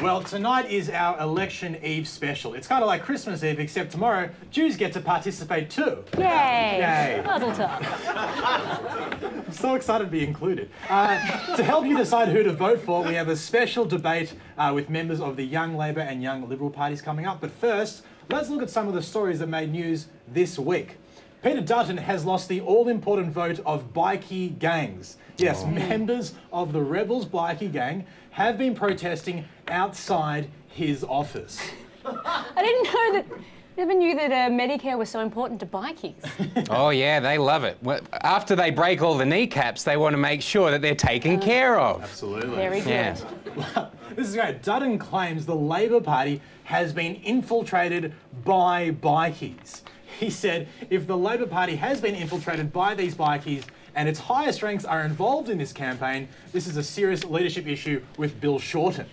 Well, tonight is our Election Eve special. It's kind of like Christmas Eve, except tomorrow Jews get to participate too. Yay! Yay! Mazel tov. I'm so excited to be included. To help you decide who to vote for, we have a special debate with members of the Young Labor and Young Liberal parties coming up. But first, let's look at some of the stories that made news this week. Peter Dutton has lost the all-important vote of bikie gangs. Yes, members of the Rebels bikie gang have been protesting outside his office. I didn't know that. Never knew that Medicare was so important to bikies. Oh yeah, they love it. Well, after they break all the kneecaps, they want to make sure that they're taken care of. Absolutely. Very good. Yeah. Well, this is great. Dutton claims the Labor Party has been infiltrated by bikies. He said if the Labor Party has been infiltrated by these bikies and its highest ranks are involved in this campaign, this is a serious leadership issue with Bill Shorten.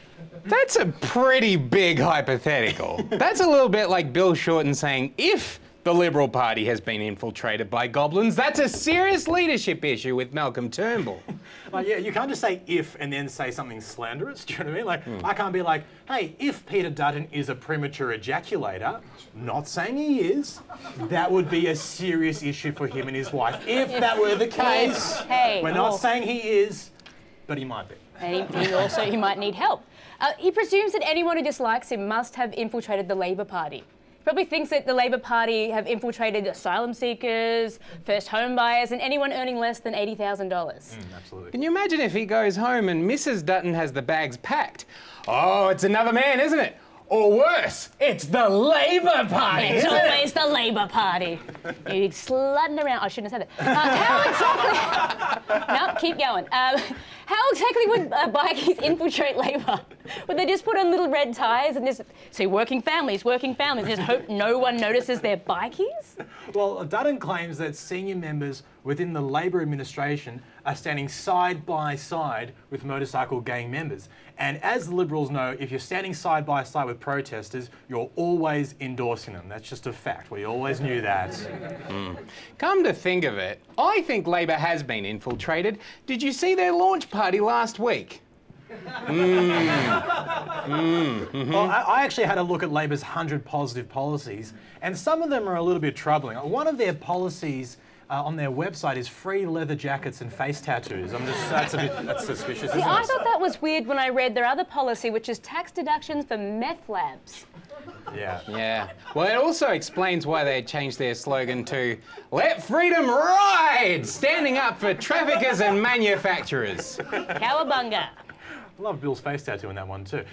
That's a pretty big hypothetical. That's a little bit like Bill Shorten saying if the Liberal Party has been infiltrated by goblins, that's a serious leadership issue with Malcolm Turnbull. Yeah, you can't just say if and then say something slanderous, do you know what I mean? Like, I can't be like, hey, if Peter Dutton is a premature ejaculator, not saying he is, that would be a serious issue for him and his wife. If that were the case, we're not saying he is, but he might be. And he might need help. He presumes that anyone who dislikes him must have infiltrated the Labor Party. He probably thinks that the Labor Party have infiltrated asylum seekers, first home buyers, and anyone earning less than $80,000. Absolutely. Can you imagine if he goes home and Mrs. Dutton has the bags packed? Oh, it's another man, isn't it? Or worse, it's the Labor Party. It's always the Labor Party. You're slutting around. I shouldn't have said that. How exactly? No, keep going. How exactly would bikies infiltrate Labor? Would they just put on little red ties and just say working families, just hope no one notices they're bikies? Well, Dutton claims that senior members within the Labor administration are standing side by side with motorcycle gang members. And as the Liberals know, if you're standing side by side with protesters, you're always endorsing them. That's just a fact. We always knew that. Come to think of it, I think Labor has been infiltrated. Did you see their launch party last week? Well, I actually had a look at Labor's 100 positive policies, and some of them are a little bit troubling. One of their policies on their website is free leather jackets and face tattoos. That's suspicious, isn't it? I thought that was weird when I read their other policy, which is tax deductions for meth labs. Yeah. Well, it also explains why they changed their slogan to "Let freedom ride," standing up for traffickers and manufacturers. Cowabunga. I love Bill's face tattoo in that one too.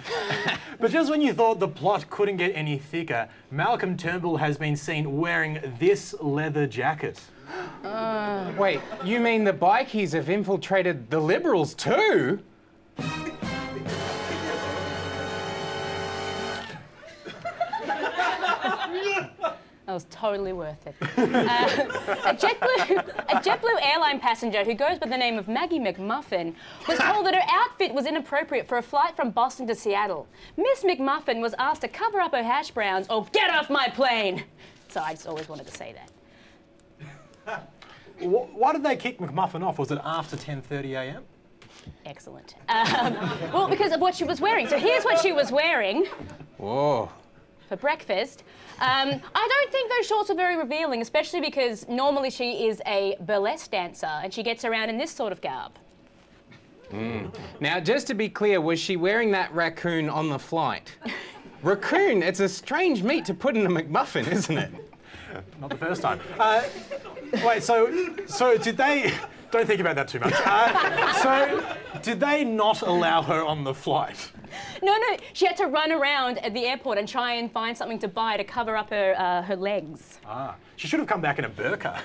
But just when you thought the plot couldn't get any thicker, Malcolm Turnbull has been seen wearing this leather jacket. Wait, you mean the bikies have infiltrated the Liberals too? That was totally worth it. A JetBlue airline passenger who goes by the name of Maggie McMuffin was told that her outfit was inappropriate for a flight from Boston to Seattle. Miss McMuffin was asked to cover up her hash browns or get off my plane. So I just always wanted to say that. Why did they kick McMuffin off? Was it after 10:30 a.m? Excellent. Well, because of what she was wearing. So here's what she was wearing. Whoa. For breakfast. I don't think those shorts are very revealing, especially because normally she is a burlesque dancer and she gets around in this sort of garb. Now, just to be clear, was she wearing that raccoon on the flight? Raccoon, it's a strange meat to put in a McMuffin, isn't it? Not the first time. Wait, so did they... Don't think about that too much. So did they not allow her on the flight? No, she had to run around at the airport and try and find something to buy to cover up her legs. She should have come back in a burqa.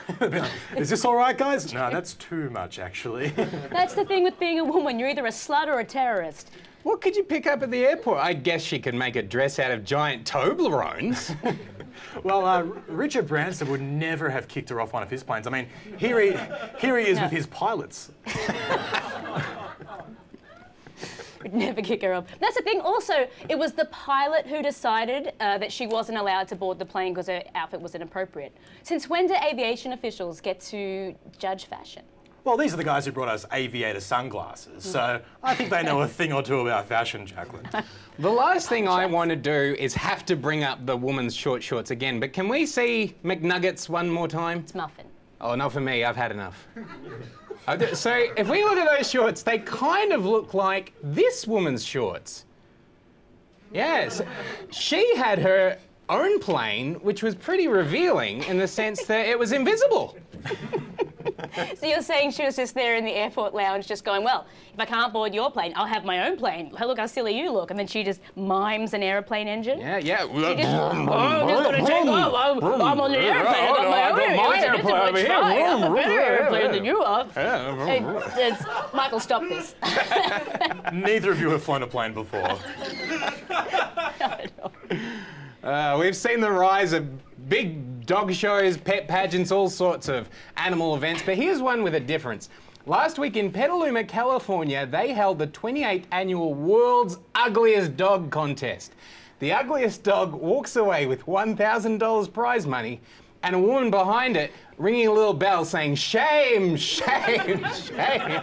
Is this all right, guys? No, that's too much, actually. That's the thing with being a woman. You're either a slut or a terrorist. What could you pick up at the airport? I guess she could make a dress out of giant Toblerones. Well, Richard Branson would never have kicked her off one of his planes. I mean, here he is with his pilots. Would never kick her off. That's the thing. Also, it was the pilot who decided that she wasn't allowed to board the plane because her outfit was inappropriate. Since when do aviation officials get to judge fashion? Well, these are the guys who brought us aviator sunglasses, so I think they know a thing or two about fashion, Jacqueline. The last thing I want to do is have to bring up the woman's short shorts again, but can we see McNuggets one more time? It's Muffin. Oh, not for me, I've had enough. So if we look at those shorts, they kind of look like this woman's shorts. Yes, she had her own plane, which was pretty revealing in the sense that it was invisible. So you're saying she was just there in the airport lounge just going, well, if I can't board your plane, I'll have my own plane. Look how silly you look. And then she just mimes an airplane engine. Yeah, yeah. She just, I'm just going to take off. I'm on the airplane. I got my own airplane. It's a much fly. I'm a better airplane than you are. Hey, Michael, stop this. Neither of you have flown a plane before. We've seen the rise of big dog shows, pet pageants, all sorts of animal events, but here's one with a difference. Last week in Petaluma, California, they held the 28th annual World's Ugliest Dog Contest. The ugliest dog walks away with $1,000 prize money and a woman behind it ringing a little bell saying, shame, shame, shame.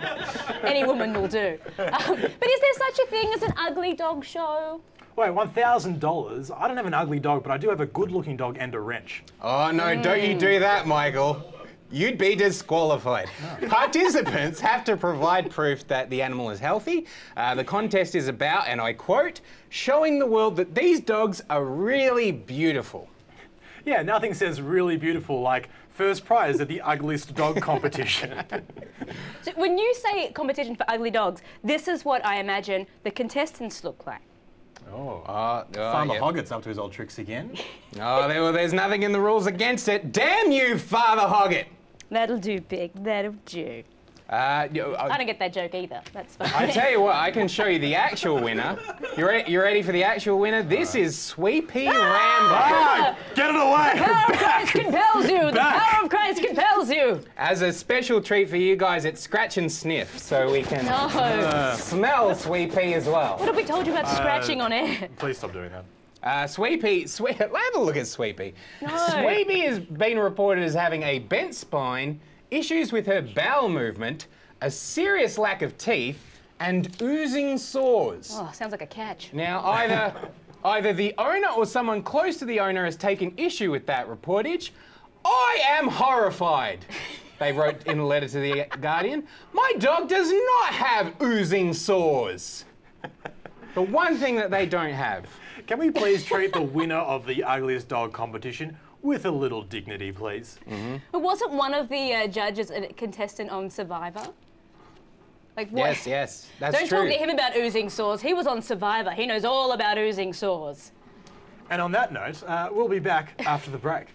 Any woman will do. But is there such a thing as an ugly dog show? Wait, $1,000? I don't have an ugly dog, but I do have a good-looking dog and a wrench. Oh, no, don't you do that, Michael. You'd be disqualified. No. Participants have to provide proof that the animal is healthy. The contest is about, and I quote, showing the world that these dogs are really beautiful. Yeah, nothing says really beautiful like first prize at the ugliest dog competition. So when you say competition for ugly dogs, this is what I imagine the contestants look like. Farmer Hoggett's up to his old tricks again. There's nothing in the rules against it. Damn you, Father Hoggett! That'll do, Pig. That'll do. I don't get that joke either. That's fine. I tell you what, I can show you the actual winner. You ready for the actual winner? This is Sweepy Rambo. Ah, get it away! The power of Christ compels you! The power of Christ compels you! As a special treat for you guys, it's scratch and sniff, so we can smell Sweepy as well. What have we told you about scratching on air? Please stop doing that. Sweepy, have a look at Sweepy. No. Sweepy has been reported as having a bent spine, issues with her bowel movement, a serious lack of teeth, and oozing sores. Oh, sounds like a catch. Now, either the owner or someone close to the owner has taken issue with that reportage. I am horrified, they wrote in a letter to the Guardian. My dog does not have oozing sores. The one thing that they don't have. Can we please treat the winner of the ugliest dog competition with a little dignity, please? But wasn't one of the judges a contestant on Survivor? Like what? Yes, that's true. Don't talk to him about oozing sores. He was on Survivor. He knows all about oozing sores. And on that note, we'll be back after the break.